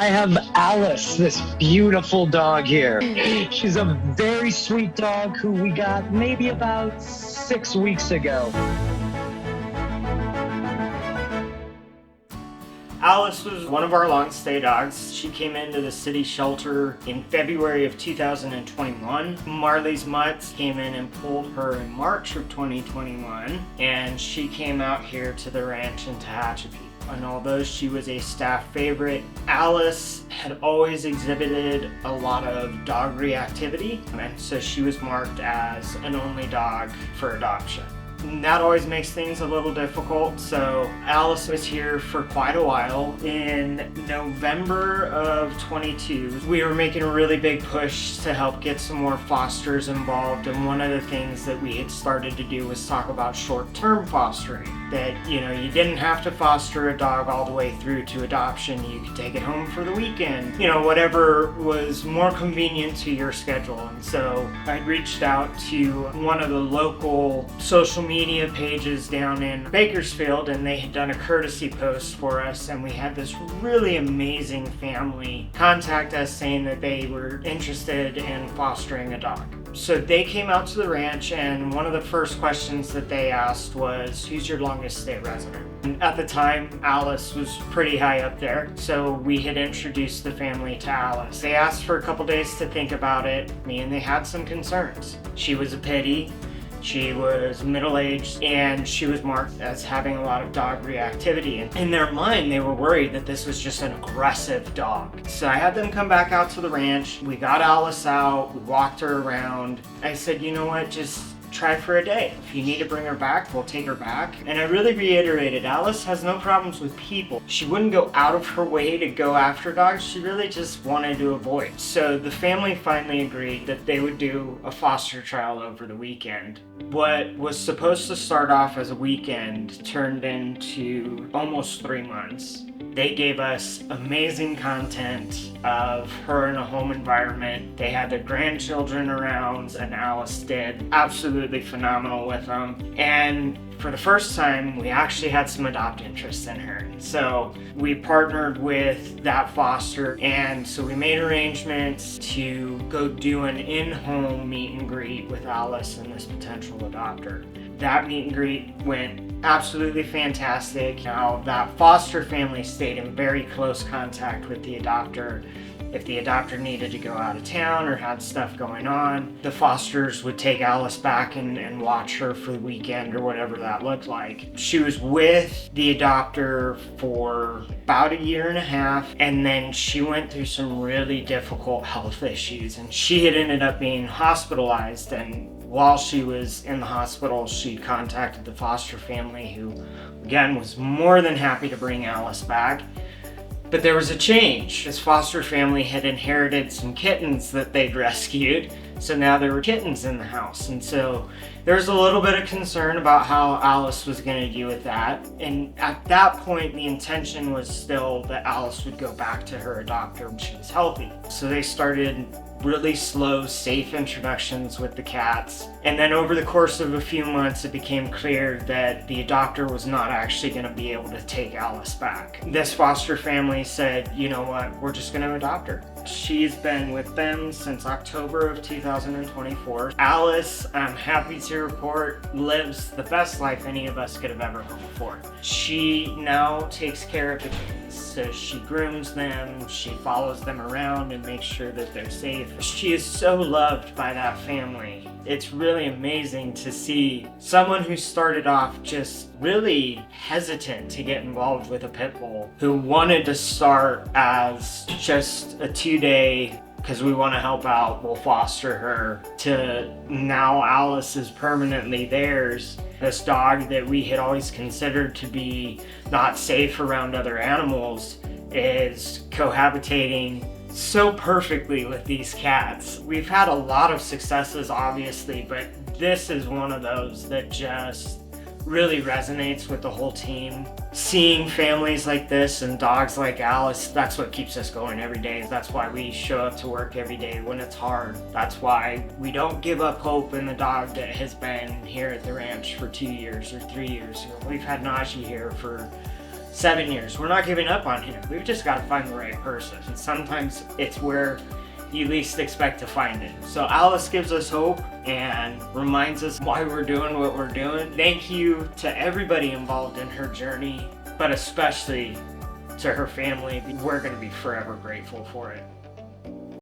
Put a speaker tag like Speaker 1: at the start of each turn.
Speaker 1: I have Alice, this beautiful dog here. She's a very sweet dog who we got maybe about 6 weeks ago.
Speaker 2: Alice was one of our long-stay dogs. She came into the city shelter in February of 2021. MarleysMutts came in and pulled her in March of 2021, and she came out here to the ranch in Tehachapi. And although she was a staff favorite, Alice had always exhibited a lot of dog reactivity, and so she was marked as an only dog for adoption. And that always makes things a little difficult, so Alice was here for quite a while. In November of 22, we were making a really big push to help get some more fosters involved, and one of the things that we had started to do was talk about short-term fostering. That, you didn't have to foster a dog all the way through to adoption. You could take it home for the weekend, whatever was more convenient to your schedule. And so I reached out to one of the local social media pages down in Bakersfield, and they had done a courtesy post for us, and we had this really amazing family contact us saying that they were interested in fostering a dog. So they came out to the ranch, and one of the first questions that they asked was, who's your longest stay resident? And at the time, Alice was pretty high up there, so we had introduced the family to Alice. They asked for a couple days to think about it, and they had some concerns. She was a pitty. She was middle-aged, and she was marked as having a lot of dog reactivity. And in their mind, they were worried that this was just an aggressive dog. So I had them come back out to the ranch. We got Alice out, we walked her around. I said, you know what, just try for a day. If you need to bring her back, we'll take her back. And I really reiterated, Alice has no problems with people. She wouldn't go out of her way to go after dogs. She really just wanted to avoid. So the family finally agreed that they would do a foster trial over the weekend. What was supposed to start off as a weekend turned into almost 3 months. They gave us amazing content of her in a home environment. They had their grandchildren around, and Alice did absolutely phenomenal with them. And for the first time, we actually had some adopt interest in her. So we partnered with that foster, and so we made arrangements to go do an in-home meet and greet with Alice and this potential adopter. That meet and greet went absolutely fantastic. Now, that foster family stayed in very close contact with the adopter. If the adopter needed to go out of town or had stuff going on, the fosters would take Alice back and watch her for the weekend or whatever that looked like. She was with the adopter for about 1.5 years, and then she went through some really difficult health issues, and she had ended up being hospitalized. And while she was in the hospital, she contacted the foster family, who, again, was more than happy to bring Alice back. But there was a change. This foster family had inherited some kittens that they'd rescued, so now there were kittens in the house. And so there was a little bit of concern about how Alice was going to deal with that. And at that point, the intention was still that Alice would go back to her adopter when she was healthy. So they started really slow, safe introductions with the cats. And then over the course of a few months, it became clear that the adopter was not actually going to be able to take Alice back. This foster family said, you know what, we're just going to adopt her. She's been with them since October of 2024. Alice, I'm happy to report, lives the best life any of us could have ever hoped for. She now takes care of the kids. So she grooms them, she follows them around and makes sure that they're safe. She is so loved by that family. It's really amazing to see someone who started off just really hesitant to get involved with a pit bull, who wanted to start as just a 2-day, because we want to help out, we'll foster her, to now Alice is permanently theirs. This dog that we had always considered to be not safe around other animals is cohabitating so perfectly with these cats. We've had a lot of successes, obviously, but this is one of those that just really resonates with the whole team. Seeing families like this and dogs like Alice, that's what keeps us going every day. That's why we show up to work every day when it's hard. That's why we don't give up hope in the dog that has been here at the ranch for 2 years or 3 years. We've had Najee here for 7 years. We're not giving up on him. We've just got to find the right person. And sometimes it's where you least expect to find it. So Alice gives us hope and reminds us why we're doing what we're doing. Thank you to everybody involved in her journey, but especially to her family. We're going to be forever grateful for it.